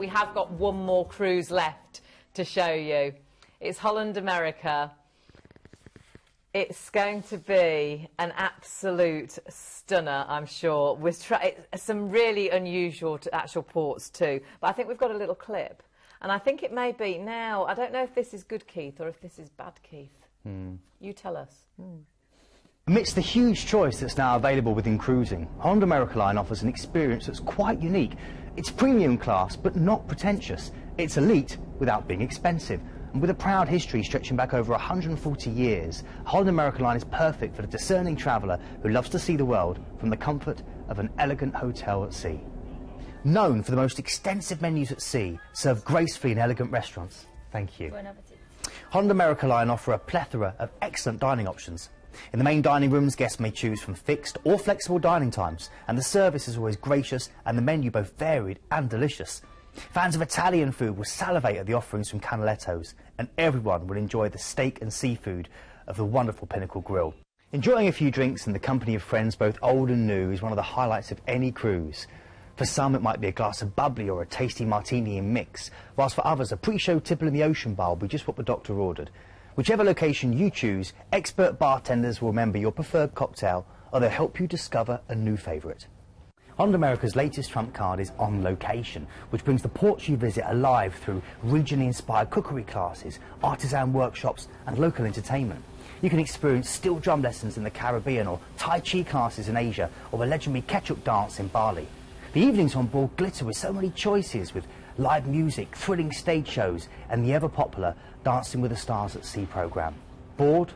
We have got one more cruise left to show you. It's Holland America. It's going to be an absolute stunner, I'm sure, with some really unusual actual ports too. But I think we've got a little clip. And I think it may be now, I don't know if this is good Keith or if this is bad Keith. You tell us. Amidst the huge choice that's now available within cruising, Holland America Line offers an experience that's quite unique. It's premium class, but not pretentious. It's elite without being expensive. And with a proud history stretching back over 140 years, Holland America Line is perfect for the discerning traveller who loves to see the world from the comfort of an elegant hotel at sea. Known for the most extensive menus at sea, served gracefully in elegant restaurants. Thank you. Bon appetit. Holland America Line offer a plethora of excellent dining options. In the main dining rooms, guests may choose from fixed or flexible dining times, and the service is always gracious and the menu both varied and delicious. Fans of Italian food will salivate at the offerings from Canaletto's, and everyone will enjoy the steak and seafood of the wonderful Pinnacle Grill. Enjoying a few drinks in the company of friends both old and new is one of the highlights of any cruise. For some it might be a glass of bubbly or a tasty martini in mix, whilst for others a pre-show tipple in the ocean bar will be just what the doctor ordered. Whichever location you choose, expert bartenders will remember your preferred cocktail, or they'll help you discover a new favourite. Holland America's latest trump card is On Location, which brings the ports you visit alive through regionally inspired cookery classes, artisan workshops and local entertainment. You can experience steel drum lessons in the Caribbean, or Tai Chi classes in Asia, or the legendary ketchup dance in Bali. The evenings on board glitter with so many choices, with live music, thrilling stage shows and the ever-popular Dancing with the Stars at Sea programme. Bored?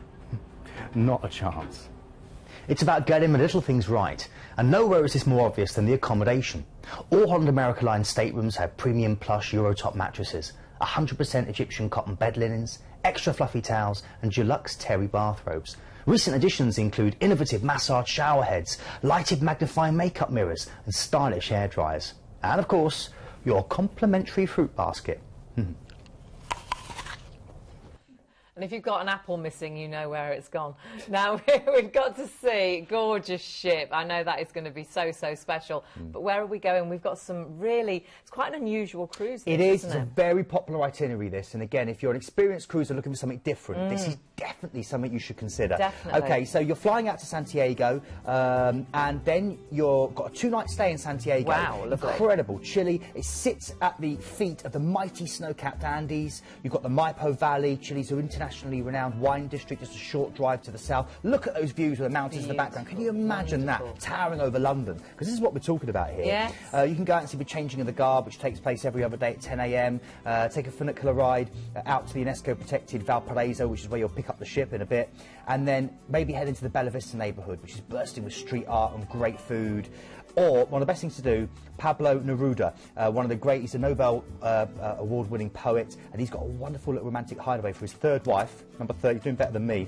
Not a chance. It's about getting the little things right, and nowhere is this more obvious than the accommodation. All Holland America Line staterooms have premium plush Eurotop mattresses, 100% Egyptian cotton bed linens, extra fluffy towels and deluxe terry bathrobes. Recent additions include innovative massage shower heads, lighted magnifying makeup mirrors and stylish hair dryers. And of course, your complimentary fruit basket. And if you've got an apple missing, you know where it's gone. Now, we've got to see gorgeous ship. I know that is going to be so, so special. But where are we going? We've got some really... It's quite an unusual cruise, It is. It's isn't a it? very popular itinerary, this. And again, if you're an experienced cruiser looking for something different, this is definitely something you should consider. Definitely. OK, so you're flying out to Santiago, and then you've got a two-night stay in Santiago. Wow, lovely. Incredible. Chile. It sits at the feet of the mighty snow-capped Andes. You've got the Maipo Valley, Chile's internationally renowned wine district, just a short drive to the south. Look at those views with the mountains in the background. Can you imagine that towering over London? Because this is what we're talking about here. Yes. You can go out and see the changing of the guard, which takes place every other day at 10 AM. Take a funicular ride out to the UNESCO-protected Valparaiso, which is where you'll pick up the ship in a bit. And then maybe head into the Bella Vista neighbourhood, which is bursting with street art and great food. Or, one of the best things to do, Pablo Neruda, one of the great, he's a Nobel award-winning poet, and he's got a wonderful little romantic hideaway for his third wife, number 30, you're doing better than me,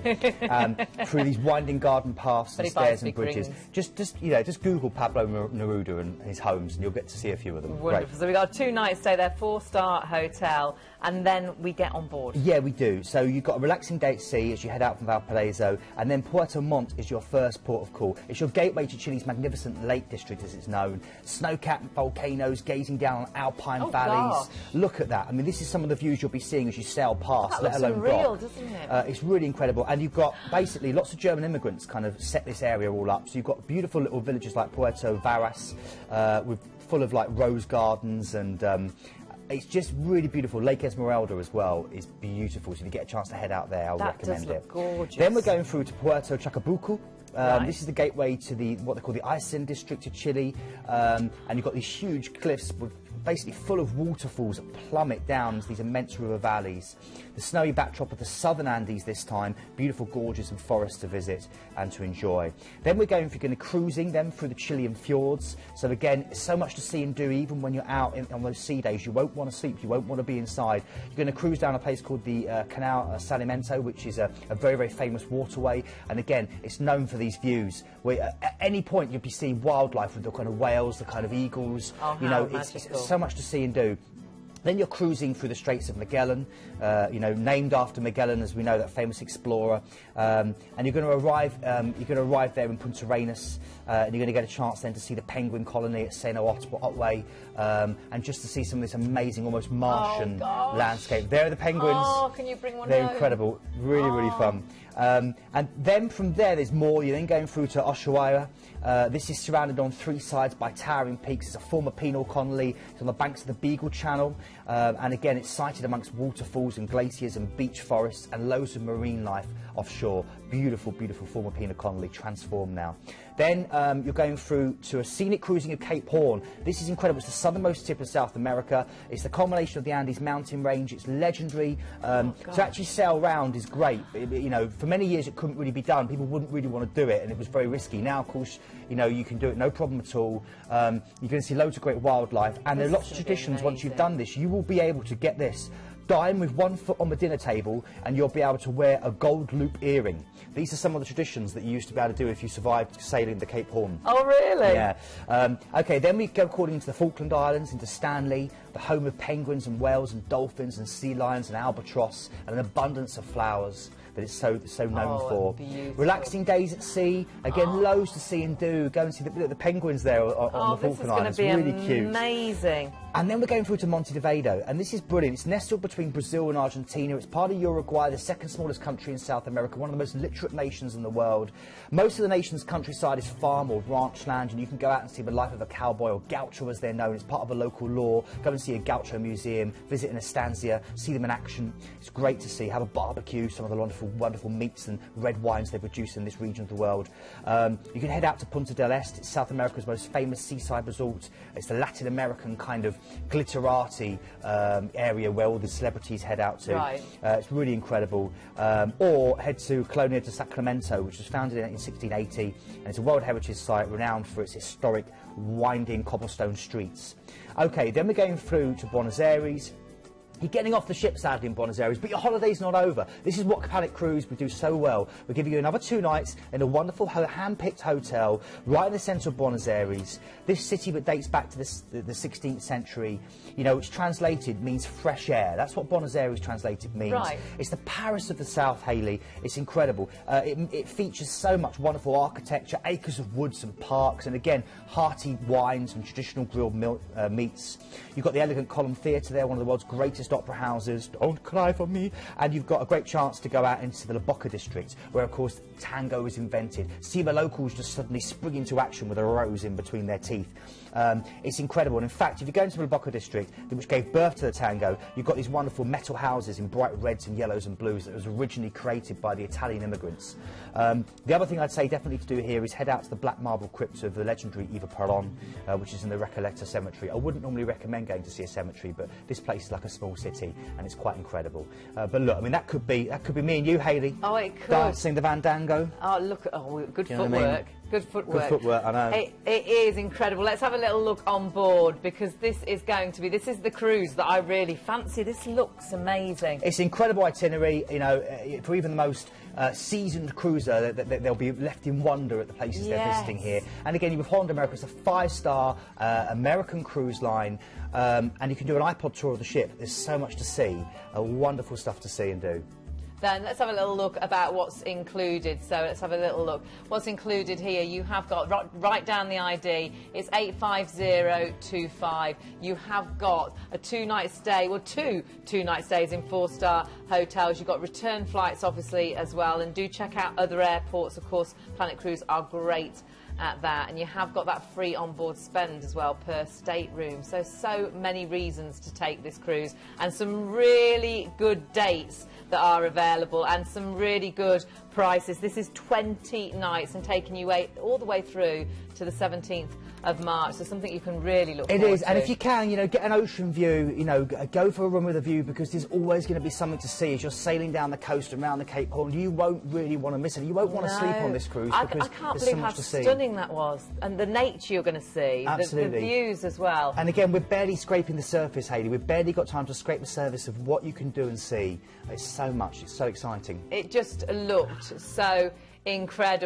through these winding garden paths and stairs and bridges. Just Google Pablo Neruda and his homes, and you'll get to see a few of them. Wonderful. Great. So we've got a two-night stay there, 4-star hotel, and then we get on board. Yeah, we do. So you've got a relaxing day at sea as you head out from Valparaiso, and then Puerto Montt is your first port of call. It's your gateway to Chile's magnificent Lake District, as it's known. Snow-capped volcanoes gazing down on alpine valleys. Gosh. Look at that. I mean, this is some of the views you'll be seeing as you sail past, That let looks alone unreal, dock. doesn't it? It's really incredible. And you've got basically lots of German immigrants kind of set this area all up. So you've got beautiful little villages like Puerto Varas, full of like rose gardens, and it's just really beautiful. Lake Esmeralda as well is beautiful. So if you get a chance to head out there, I'll recommend does look it. gorgeous. Then we're going through to Puerto Chacabuco. Right. This is the gateway to what they call the Aysén district of Chile, and you've got these huge cliffs with basically full of waterfalls that plummet down into these immense river valleys. The snowy backdrop of the southern Andes this time, beautiful gorges and forests to visit and to enjoy. Then we're going to cruising them through the Chilean fjords. So again, so much to see and do even when you're out on those sea days. You won't want to sleep, you won't want to be inside. You're going to cruise down a place called the Canal Salimento, which is a very, very famous waterway. And again, it's known for these views where at any point you'll be seeing wildlife with the kind of whales, the kind of eagles. Oh, you know, how it's magical. so much to see and do. Then you're cruising through the Straits of Magellan, you know, named after Magellan, as we know, that famous explorer. And you're going to arrive there in Punta Arenas, and you're going to get a chance then to see the penguin colony at Seno Otway, and just to see some of this amazing, almost Martian landscape. There are the penguins. Oh, can you bring one They're home? incredible, really fun. And then from there, there's more. You're then going through to Ushuaia. This is surrounded on 3 sides by towering peaks. It's a former penal colony. It's on the banks of the Beagle Channel. And again, it's sited amongst waterfalls and glaciers and beach forests and loads of marine life offshore. Beautiful, beautiful former penal colony, transformed now. Then you're going through to a scenic cruising of Cape Horn. This is incredible. It's the southernmost tip of South America. It's the culmination of the Andes mountain range. It's legendary. To actually sail round is great. You know, for many years it couldn't really be done. People wouldn't really want to do it, and it was very risky. Now, of course, you know, you can do it no problem at all. You're going to see loads of great wildlife, and there are lots of traditions. Once you've done this, you will be able to get this. Dine with 1 foot on the dinner table, and you'll be able to wear a gold loop earring. These are some of the traditions that you used to be able to do if you survived sailing the Cape Horn. Oh, really? Yeah. OK, then we go according to the Falkland Islands, into Stanley, the home of penguins and whales and dolphins and sea lions and albatross, and an abundance of flowers that it's so known for. Beautiful. Relaxing days at sea, again, loads to see and do. Go and see the penguins there on the Falkland Islands. This is going to be really cute. amazing. And then we're going through to Montevideo, and this is brilliant. It's nestled between Brazil and Argentina. It's part of Uruguay, the 2nd smallest country in South America, one of the most literate nations in the world. Most of the nation's countryside is farm or ranch land, and you can go out and see the life of a cowboy, or gaucho as they're known. It's part of a local law. Go and see a gaucho museum, visit an estancia, see them in action. It's great to see. Have a barbecue, some of the wonderful meats and red wines they produce in this region of the world. You can head out to Punta del Este. It's South America's most famous seaside resort. It's the Latin American kind of glitterati area where all the celebrities head out to. Right. It's really incredible. Or head to Colonia de Sacramento, which was founded in 1680, and it's a World Heritage Site renowned for its historic winding cobblestone streets. OK, then we're going through to Buenos Aires. You're getting off the ship, sadly, in Buenos Aires, but your holiday's not over. This is what Planet Cruise we do so well. We're giving you another 2 nights in a wonderful hand-picked hotel right in the centre of Buenos Aires. This city that dates back to the 16th century, you know, which translated means fresh air. That's what Buenos Aires translated means. Right. It's the Paris of the South, Hayley. It's incredible. It features so much wonderful architecture, acres of woods and parks, and again, hearty wines and traditional grilled meats. You've got the elegant Column Theatre there, one of the world's greatest opera houses. Don't cry for me. And you've got a great chance to go out into the La Boca district, where, of course, tango is invented. See the locals just suddenly spring into action with a rose in between their teeth. It's incredible. And in fact, if you go into the La Boca district, which gave birth to the tango, you've got these wonderful metal houses in bright reds and yellows and blues that was originally created by the Italian immigrants. The other thing I'd say definitely to do here is head out to the black marble crypt of the legendary Eva Perón, which is in the Recoleta Cemetery. I wouldn't normally recommend going to see a cemetery, but this place is like a small city, and it's quite incredible. But look, I mean, that could be me and you, Hayley. Oh, it could. Dancing the Fandango. Oh, look, good You know footwork. what I mean? Good footwork. Good footwork, I know. It is incredible. Let's have a little look on board, because this is the cruise that I really fancy. This looks amazing. It's an incredible itinerary, you know, for even the most seasoned cruiser, they'll be left in wonder at the places they're visiting here. And again, with Holland America, it's a 5-star American cruise line, and you can do an iPod tour of the ship. There's so much to see, wonderful stuff to see and do. Then let's have a little look about what's included. So let's have a little look. What's included here, you have got, write down the ID, it's 85025. You have got a 2-night stay, well, two 2-night stays in 4-star hotels. You've got return flights, obviously, as well. And do check out other airports. Of course, Planet Cruise are great at that, and you have got that free onboard spend as well per stateroom. So many reasons to take this cruise, and some really good dates that are available, and some really good prices. This is 20 nights and taking you all the way through to the 17th of March, so something you can really look forward to. It is, and if you can, you know, get an ocean view, you know, go for a run with a view, because there's always going to be something to see as you're sailing down the coast around the Cape Horn. You won't really want to miss it. You won't want to sleep on this cruise, because I can't there's believe so much to see. how stunning that was, and the nature you're going to see, Absolutely. the views as well. And again, we're barely scraping the surface, Hayley. We've barely got time to scrape the surface of what you can do and see. It's so much. It's so exciting. It just looked so incredible.